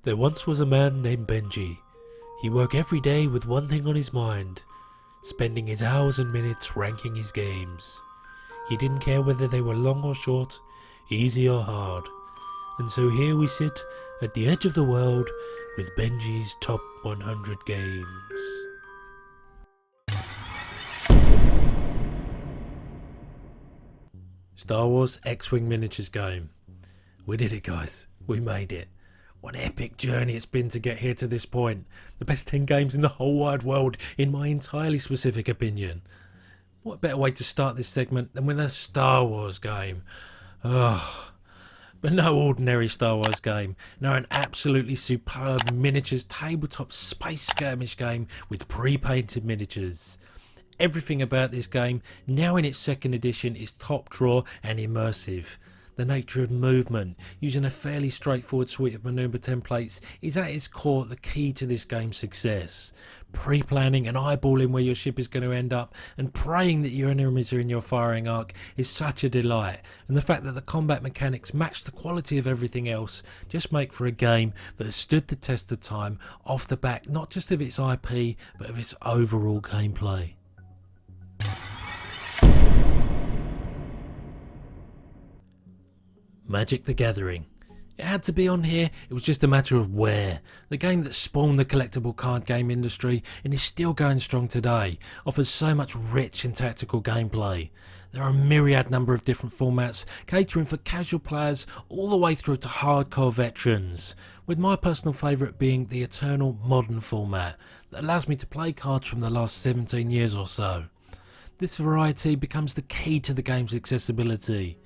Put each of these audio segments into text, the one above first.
There once was a man named Bhenji. He worked every day with one thing on his mind, spending his hours and minutes ranking his games. He didn't care whether they were long or short, easy or hard. And so here we sit at the edge of the world with Bhenji's top 100 games. Star Wars X-Wing Miniatures game. We did it, guys. We made it. What an epic journey it's been to get here to this point. The best 10 games in the whole wide world, in my entirely specific opinion. What better way to start this segment than with a Star Wars game? Oh, but no ordinary Star Wars game. No, an absolutely superb miniatures tabletop space skirmish game with pre-painted miniatures. Everything about this game, now in its second edition, is top drawer and immersive. The nature of movement, using a fairly straightforward suite of manoeuvre templates, is at its core the key to this game's success. Pre-planning and eyeballing where your ship is going to end up and praying that your enemies are in your firing arc is such a delight, and the fact that the combat mechanics match the quality of everything else just make for a game that has stood the test of time off the back not just of its IP but of its overall gameplay. Magic the Gathering. It had to be on here, it was just a matter of where. The game that spawned the collectible card game industry and is still going strong today, offers so much rich and tactical gameplay. There are a myriad number of different formats, catering for casual players all the way through to hardcore veterans, with my personal favourite being the eternal modern format that allows me to play cards from the last 17 years or so. This variety becomes the key to the game's accessibility.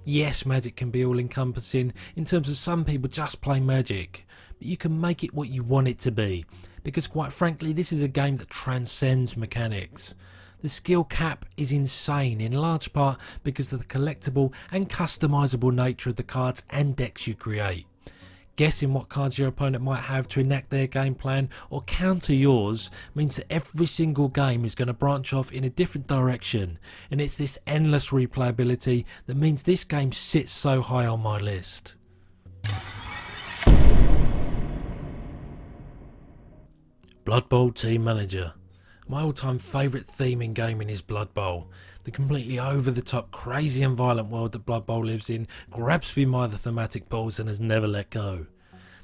Yes, Magic can be all encompassing in terms of some people just play Magic, but you can make it what you want it to be, because quite frankly this is a game that transcends mechanics. The skill cap is insane, in large part because of the collectible and customisable nature of the cards and decks you create. Guessing what cards your opponent might have to enact their game plan or counter yours means that every single game is going to branch off in a different direction, and it's this endless replayability that means this game sits so high on my list. Blood Bowl Team Manager. My all-time favourite theme in gaming is Blood Bowl. The completely over-the-top, crazy and violent world that Blood Bowl lives in grabs me by the thematic balls and has never let go.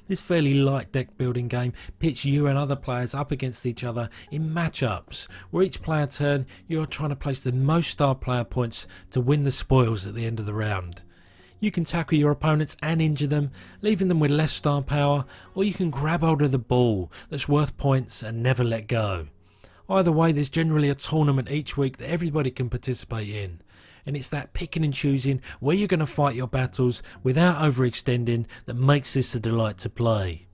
This fairly light deck building game pits you and other players up against each other in matchups, where each player turn you are trying to place the most star player points to win the spoils at the end of the round. You can tackle your opponents and injure them, leaving them with less star power, or you can grab hold of the ball that's worth points and never let go. Either way, there's generally a tournament each week that everybody can participate in, and it's that picking and choosing where you're going to fight your battles without overextending that makes this a delight to play.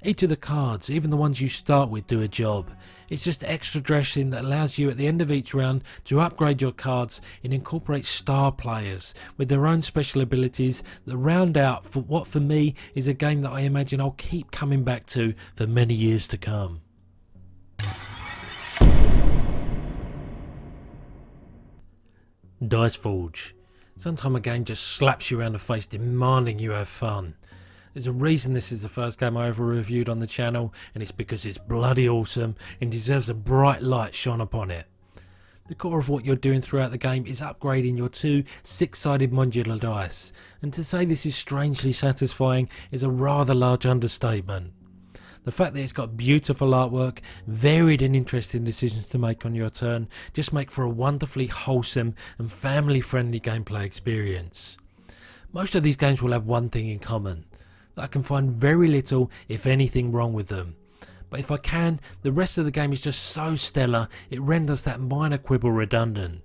Each of the cards, even the ones you start with, do a job. It's just extra dressing that allows you at the end of each round to upgrade your cards and incorporate star players with their own special abilities that round out for what for me is a game that I imagine I'll keep coming back to for many years to come. Dice Forge. Sometimes a game just slaps you around the face demanding you have fun. There's a reason this is the first game I ever reviewed on the channel, and it's because it's bloody awesome and deserves a bright light shone upon it. The core of what you're doing throughout the game is upgrading your two 6-sided modular dice, and to say this is strangely satisfying is a rather large understatement. The fact that it's got beautiful artwork, varied and interesting decisions to make on your turn just make for a wonderfully wholesome and family friendly gameplay experience. Most of these games will have one thing in common, that I can find very little if anything wrong with them. But if I can, the rest of the game is just so stellar it renders that minor quibble redundant.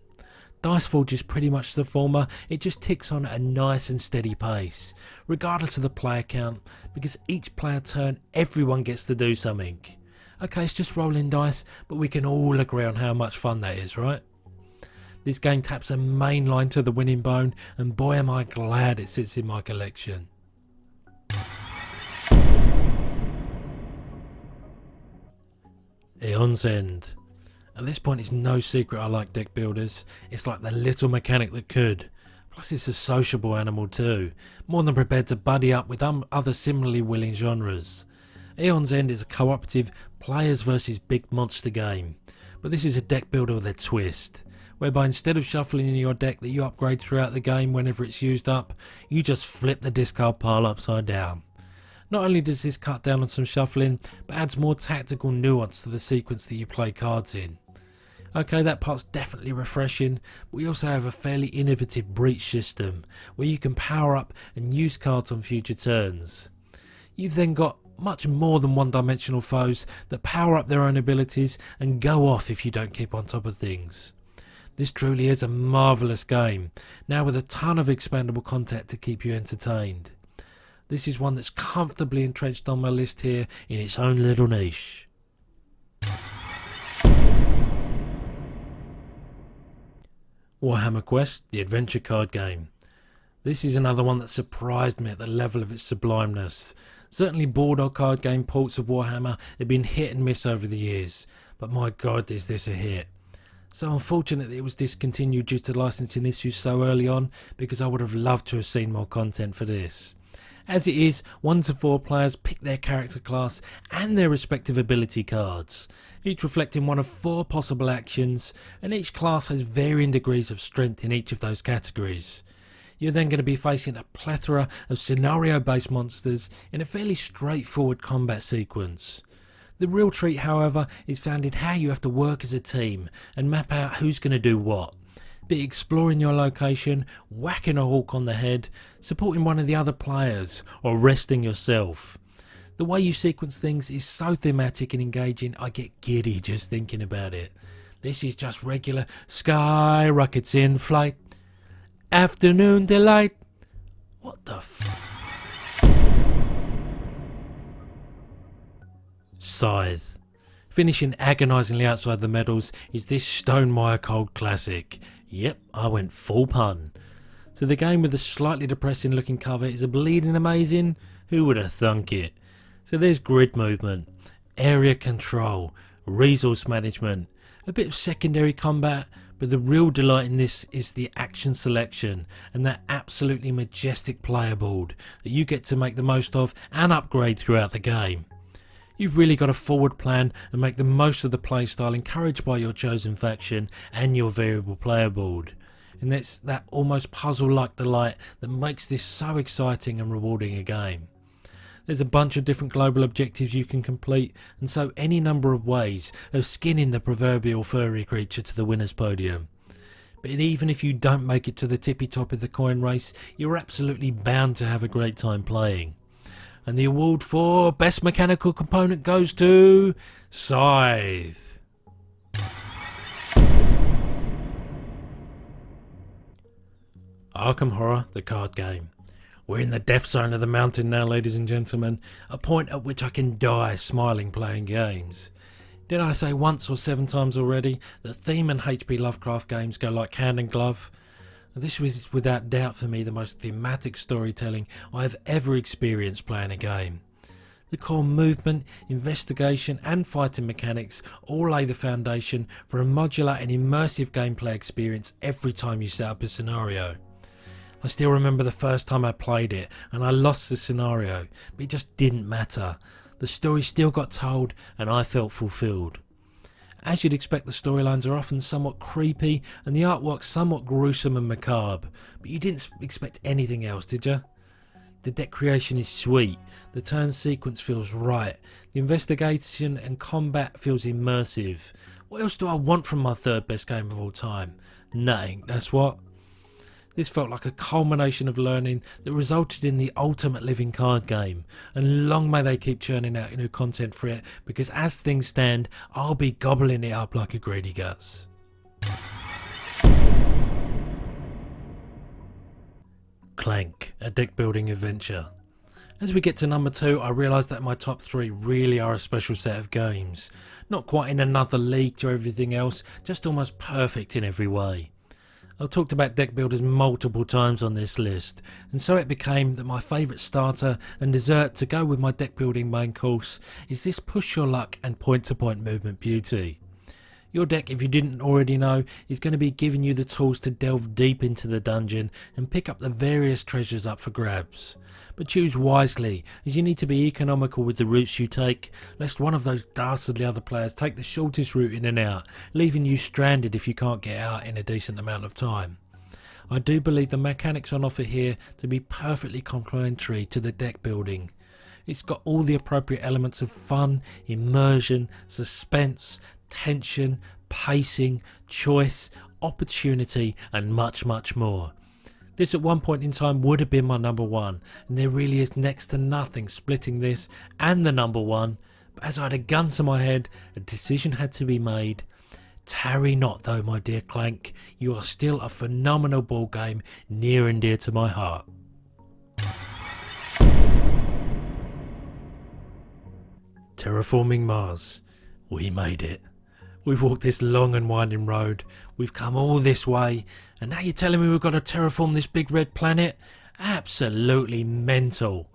Dice Forge is pretty much the former, it just ticks on at a nice and steady pace, regardless of the player count, because each player turn everyone gets to do something. Okay, it's just rolling dice, but we can all agree on how much fun that is, right? This game taps a main line to the winning bone, and boy am I glad it sits in my collection. AEON'S End. At this point it's no secret I like deck builders. It's like the little mechanic that could. Plus it's a sociable animal too, more than prepared to buddy up with other similarly willing genres. AEON'S End is a cooperative players versus big monster game, but this is a deck builder with a twist, whereby instead of shuffling in your deck that you upgrade throughout the game whenever it's used up, you just flip the discard pile upside down. Not only does this cut down on some shuffling, but adds more tactical nuance to the sequence that you play cards in. Okay, that part's definitely refreshing, but we also have a fairly innovative breach system, where you can power up and use cards on future turns. You've then got much more than one-dimensional foes that power up their own abilities and go off if you don't keep on top of things. This truly is a marvellous game, now with a ton of expandable content to keep you entertained. This is one that's comfortably entrenched on my list here in its own little niche. Warhammer Quest, the adventure card game. This is another one that surprised me at the level of its sublimeness. Certainly board or card game ports of Warhammer have been hit and miss over the years, but my god is this a hit. So unfortunate that it was discontinued due to licensing issues so early on, because I would have loved to have seen more content for this. As it is, 1 to 4 players pick their character class and their respective ability cards, each reflecting one of 4 possible actions, and each class has varying degrees of strength in each of those categories. You're then going to be facing a plethora of scenario-based monsters in a fairly straightforward combat sequence. The real treat, however, is found in how you have to work as a team and map out who's going to do what. Be it exploring your location, whacking a hawk on the head, supporting one of the other players, or resting yourself. The way you sequence things is so thematic and engaging, I get giddy just thinking about it. This is just regular sky rockets in flight. Afternoon delight. What the Scythe. Finishing agonisingly outside the medals is this Stonemaier cold classic. Yep, I went full pun. So the game with the slightly depressing looking cover is a bleeding amazing. Who would have thunk it? So there's grid movement, area control, resource management, a bit of secondary combat, but the real delight in this is the action selection and that absolutely majestic player board that you get to make the most of and upgrade throughout the game. You've really got to forward plan and make the most of the playstyle encouraged by your chosen faction and your variable player board. And it's that almost puzzle-like delight that makes this so exciting and rewarding a game. There's a bunch of different global objectives you can complete, and so any number of ways of skinning the proverbial furry creature to the winner's podium. But even if you don't make it to the tippy top of the coin race, you're absolutely bound to have a great time playing. And the award for Best Mechanical Component goes to Scythe. Arkham Horror, the card game. We're in the death zone of the mountain now, ladies and gentlemen, a point at which I can die smiling playing games. Did I say once or 7 times already that theme and HP Lovecraft games go like hand and glove? This was without doubt for me the most thematic storytelling I have ever experienced playing a game. The core movement, investigation and fighting mechanics all lay the foundation for a modular and immersive gameplay experience every time you set up a scenario. I still remember the first time I played it and I lost the scenario, but it just didn't matter. The story still got told and I felt fulfilled. As you'd expect, the storylines are often somewhat creepy and the artwork somewhat gruesome and macabre, but you didn't expect anything else, did you? The deck creation is sweet, the turn sequence feels right, the investigation and combat feels immersive. What else do I want from my third best game of all time? Nothing, that's what. This felt like a culmination of learning that resulted in the ultimate living card game, and long may they keep churning out new content for it, because as things stand, I'll be gobbling it up like a greedy guts. Clank, a deck building adventure. As we get to number 2, I realise that my top 3 really are a special set of games. Not quite in another league to everything else, just almost perfect in every way. I've talked about deck builders multiple times on this list, and so it became that my favourite starter and dessert to go with my deck building main course is this push your luck and point to point movement beauty. Your deck, if you didn't already know, is going to be giving you the tools to delve deep into the dungeon and pick up the various treasures up for grabs. But choose wisely, as you need to be economical with the routes you take, lest one of those dastardly other players take the shortest route in and out, leaving you stranded if you can't get out in a decent amount of time. I do believe the mechanics on offer here to be perfectly complementary to the deck building. It's got all the appropriate elements of fun, immersion, suspense, tension, pacing, choice, opportunity and much more. This at one point in time would have been my number one, and there really is next to nothing splitting this and the number one, but as I had a gun to my head, a decision had to be made. Tarry not though, my dear Clank, you are still a phenomenal ball game near and dear to my heart. Terraforming Mars. We made it. We've walked this long and winding road, we've come all this way, and now you're telling me we've got to terraform this big red planet? Absolutely mental.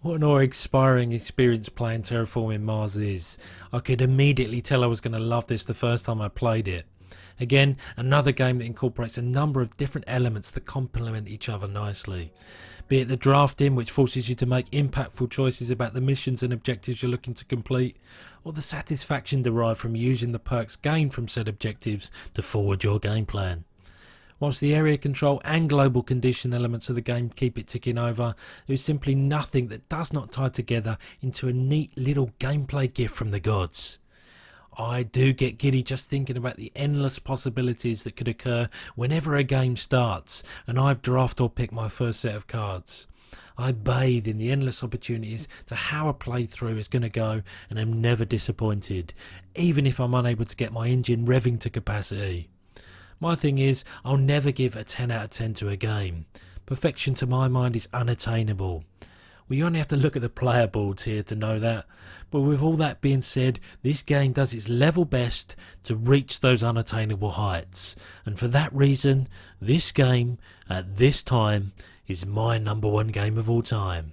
What an awe-inspiring experience playing Terraforming Mars is. I could immediately tell I was going to love this the first time I played it. Again, another game that incorporates a number of different elements that complement each other nicely. Be it the drafting, which forces you to make impactful choices about the missions and objectives you're looking to complete, or the satisfaction derived from using the perks gained from said objectives to forward your game plan. Whilst the area control and global condition elements of the game keep it ticking over, there is simply nothing that does not tie together into a neat little gameplay gift from the gods. I do get giddy just thinking about the endless possibilities that could occur whenever a game starts and I've drafted or picked my first set of cards. I bathe in the endless opportunities to how a playthrough is going to go and am never disappointed, even if I'm unable to get my engine revving to capacity. My thing is, I'll never give a 10 out of 10 to a game. Perfection to my mind is unattainable. We only have to look at the player boards here to know that. But with all that being said, this game does its level best to reach those unattainable heights. And for that reason, this game, at this time, is my number one game of all time.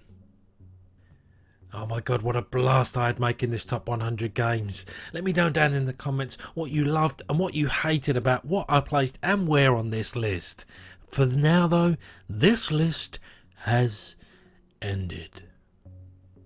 Oh my god, what a blast I had making this top 100 games. Let me know down in the comments what you loved and what you hated about what I placed and where on this list. For now though, this list has ended.